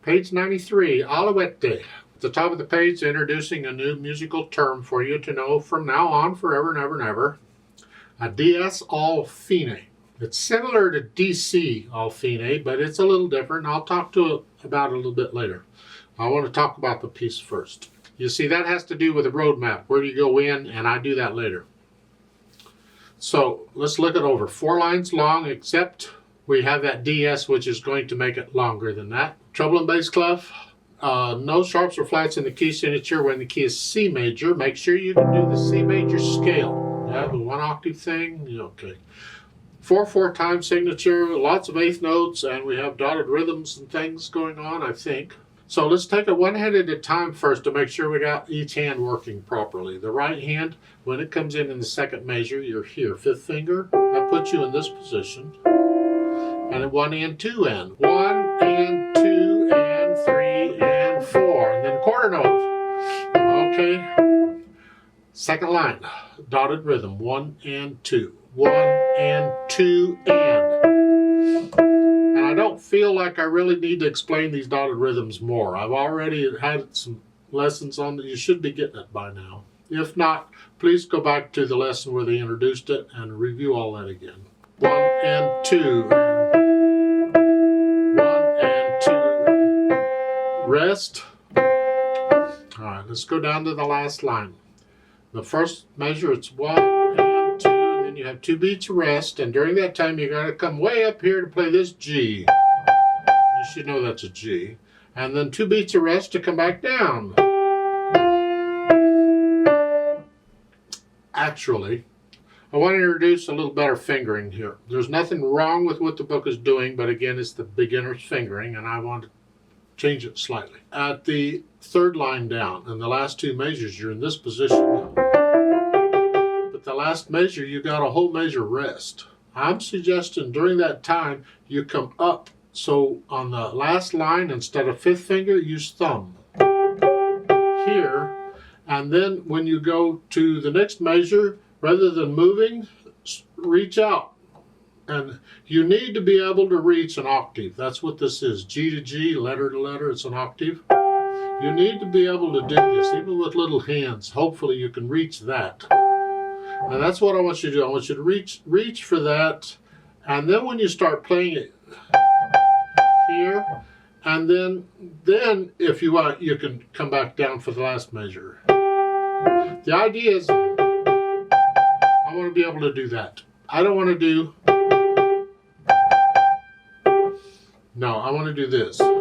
Page 93, Alouette. At the top of the page, introducing a new musical term for you to know from now on, forever and ever and ever. A DS all fine. It's similar to DC all fine, but it's a little different. I'll talk about it a little bit later. I want to talk about the piece first. You see, that has to do with a roadmap. Where do you go in? And I do that later. So let's look it over. 4 lines long, except we have that DS, which is going to make it longer than that. Treble and bass clef. No sharps or flats in the key signature when the key is C major. Make sure you can do the C major scale. Yeah, the 1 octave thing. Okay. 4/4 time signature. Lots of eighth notes, and we have dotted rhythms and things going on, I think. So let's take it one hand at a time first to make sure we got each hand working properly. The right hand, when it comes in the second measure, you're here. 5th finger, that puts you in this position. And then 1 and 2 and. 1 and 2 and 3 and 4. And then quarter note. Okay. Second line, dotted rhythm. 1 and 2. 1 and 2 and. And I don't feel like I really need to explain these dotted rhythms more. I've already had some lessons on it. You should be getting it by now. If not, please go back to the lesson where they introduced it and review all that again. 1 and 2. 1 and 2. Rest. All right, let's go down to the last line. The first measure, it's 1 and 2, and then you have 2 beats of rest, and during that time you're going to come way up here to play this G. You should know that's a G. And then 2 beats of rest to come back down. Actually, I want to introduce a little better fingering here. There's nothing wrong with what the book is doing, but again, it's the beginner's fingering, and I want to change it slightly. At the 3rd line down, and the last 2 measures, you're in this position. But the last measure, you got a whole measure rest. I'm suggesting during that time, you come up. So on the last line, instead of 5th finger, use thumb. Here, and then when you go to the next measure, rather than moving, reach out. And you need to be able to reach an octave. That's what this is. G to G, letter to letter, it's an octave. You need to be able to do this, even with little hands. Hopefully you can reach that. And that's what I want you to do. I want you to reach for that. And then when you start playing it here, and then if you want, you can come back down for the last measure. The idea is, I want to be able to do that. I don't want to do, no, I want to do this. And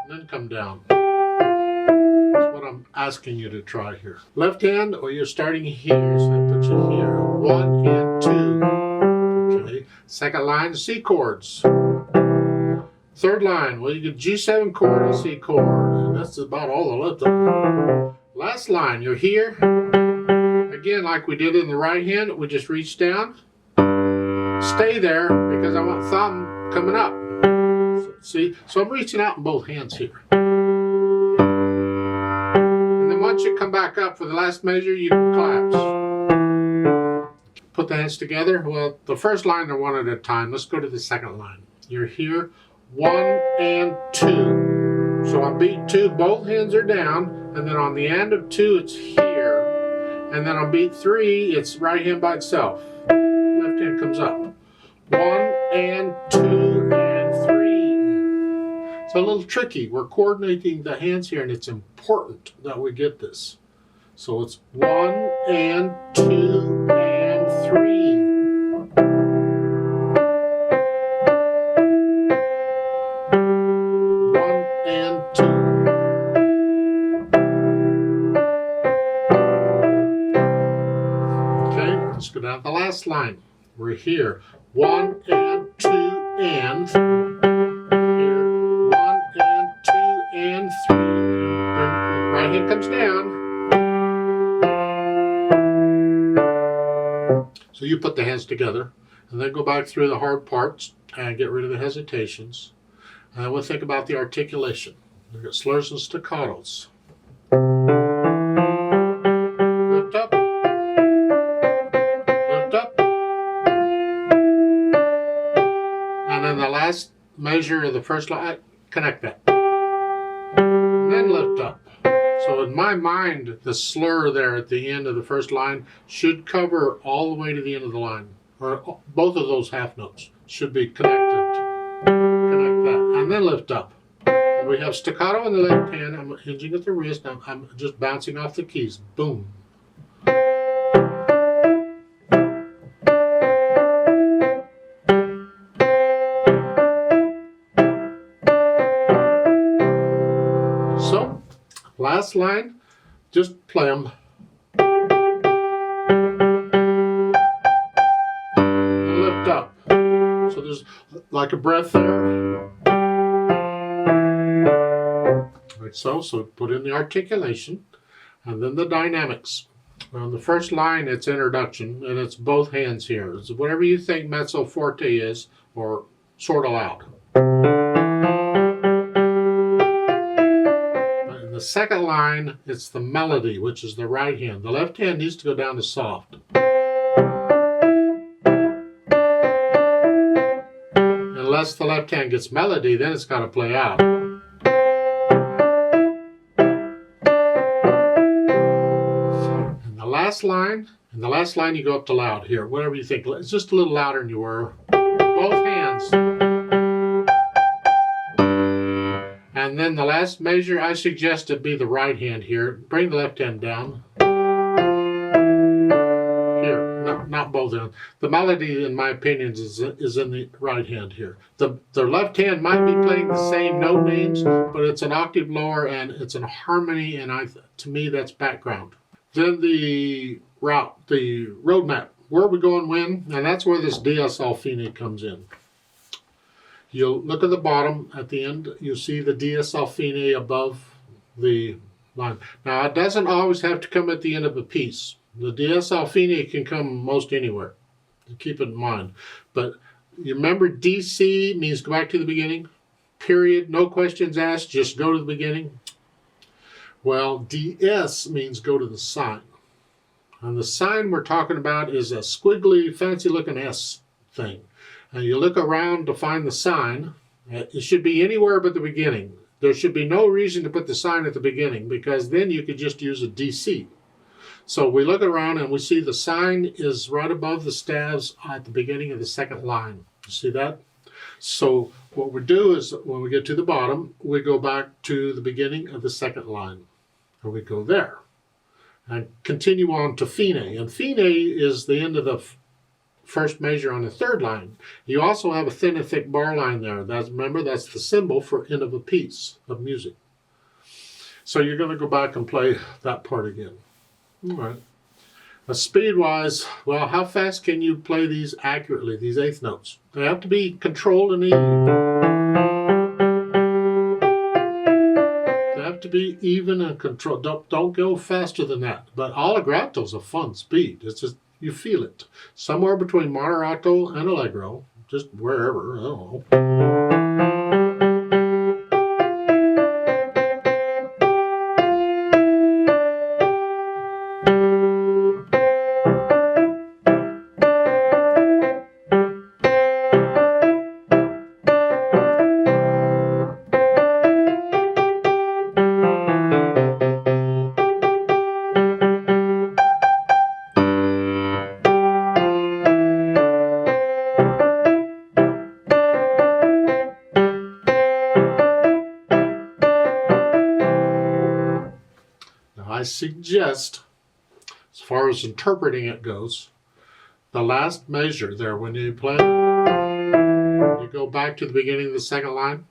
then come down. That's what I'm asking you to try here. Left hand, or you're starting here, so I put you here. 1 and 2. Okay. Second line, C chords. 3rd line, well, you get G7 chord and C chord. And that's about all the left. Last line, you're here. Again, like we did in the right hand, we just reach down. Stay there, because I want thumb coming up. See? So I'm reaching out in both hands here. And then once you come back up for the last measure, you can collapse. Put the hands together. Well, the first line are 1 at a time. Let's go to the second line. You're here. 1 and 2. So on beat 2, both hands are down. And then on the end of 2, it's here. And then on beat 3, it's right hand by itself. Left hand comes up. 1 and 2 and 3. It's a little tricky. We're coordinating the hands here, and it's important that we get this. So it's 1 and 2 and 3. Let's go down to the last line. We're here. 1 and 2 and. Here. 1 and 2 and 3. Right hand comes down. So you put the hands together and then go back through the hard parts and get rid of the hesitations. And then we'll think about the articulation. We've got slurs and staccatos. Lift up. Lift up. And then the last measure of the first line, connect that. And then lift up. So in my mind, the slur there at the end of the first line should cover all the way to the end of the line. Or both of those half notes should be connected. Connect that. And then lift up. And we have staccato in the left hand. I'm hinging at the wrist. I'm just bouncing off the keys. Boom. So, last line, just play them. And lift up. So there's like a breath there. Like so. So put in the articulation and then the dynamics. On the first line, it's introduction, and it's both hands here. It's whatever you think mezzo forte is, or sort of loud. In the second line, it's the melody, which is the right hand. The left hand needs to go down to soft. Unless the left hand gets melody, then it's got to play out. In the last line you go up to loud here, whatever you think. It's just a little louder than you were. Both hands. And then the last measure, I suggest it be the right hand here. Bring the left hand down. Here, not both hands. The melody, in my opinion, is in the right hand here. The left hand might be playing the same note names, but it's an octave lower and it's in harmony, and to me that's background. Then the roadmap, where we going when, and that's where this DS all fine comes in. You'll look at the bottom, at the end, you'll see the DS all fine above the line. Now, it doesn't always have to come at the end of a piece. The DS all fine can come most anywhere. Keep it in mind. But you remember DC means go back to the beginning, period, no questions asked, just go to the beginning. Well, DS means go to the sign. And the sign we're talking about is a squiggly, fancy-looking S thing. And you look around to find the sign. It should be anywhere but the beginning. There should be no reason to put the sign at the beginning, because then you could just use a DC. So we look around and we see the sign is right above the staves at the beginning of the second line. You see that? So what we do is when we get to the bottom, we go back to the beginning of the second line. And we go there. And continue on to fine. And fine is the end of the first measure on the third line. You also have a thin and thick bar line there. Remember, that's the symbol for end of a piece of music. So you're going to go back and play that part again. All right. Speed-wise, well, how fast can you play these accurately, these eighth notes? They have to be controlled and even. They have to be even and controlled. Don't go faster than that. But allegretto's a fun speed. It's just, you feel it. Somewhere between moderato and allegro, just wherever, I don't know. I suggest, as far as interpreting it goes, the last measure there, when you play, you go back to the beginning of the second line.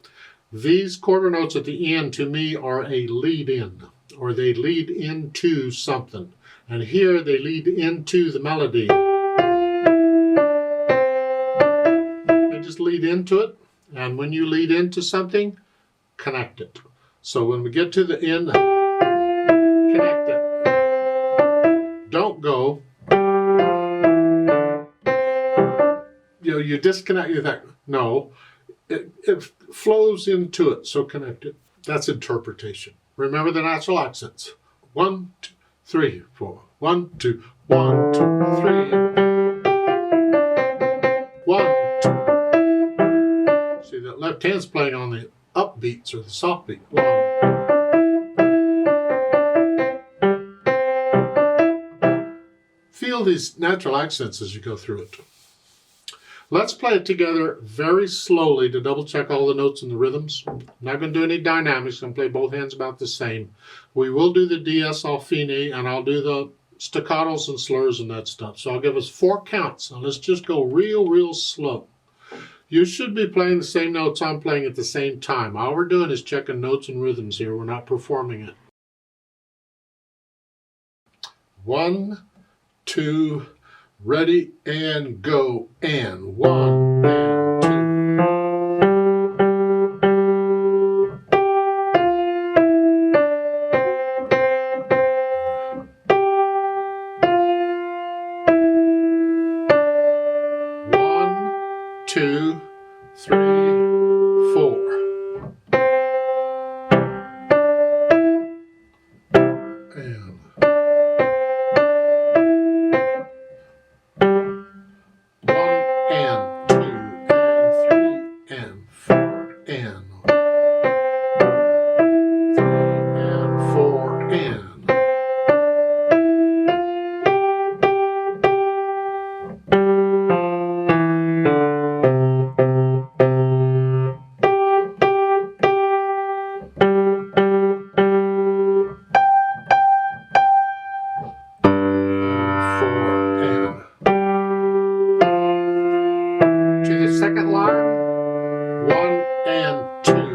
These quarter notes at the end, to me, are a lead in, or they lead into something. And here they lead into the melody. They just lead into it, and when you lead into something, connect it. So when we get to the end, connect it. Don't go. You disconnect. You think, no, it flows into it. So connect it. That's interpretation. Remember the natural accents. 1, 2, 3, 4. 1, 2, 1, 2, 3. 1, 2. See, that left hand's playing on the upbeats or the soft beat. 1. Feel these natural accents as you go through it. Let's play it together very slowly to double check all the notes and the rhythms. I'm not going to do any dynamics. I'm going to play both hands about the same. We will do the DS all fine, and I'll do the staccatos and slurs and that stuff. So I'll give us 4 counts, and let's just go real slow. You should be playing the same notes I'm playing at the same time. All we're doing is checking notes and rhythms here. We're not performing it. 1, 2, ready, and go, and 1, and 2. 1, 2, 3, 4. And 1 and 2 and 3 and 4 and 3 and 4 and 4 and to the second line, 1 and 2.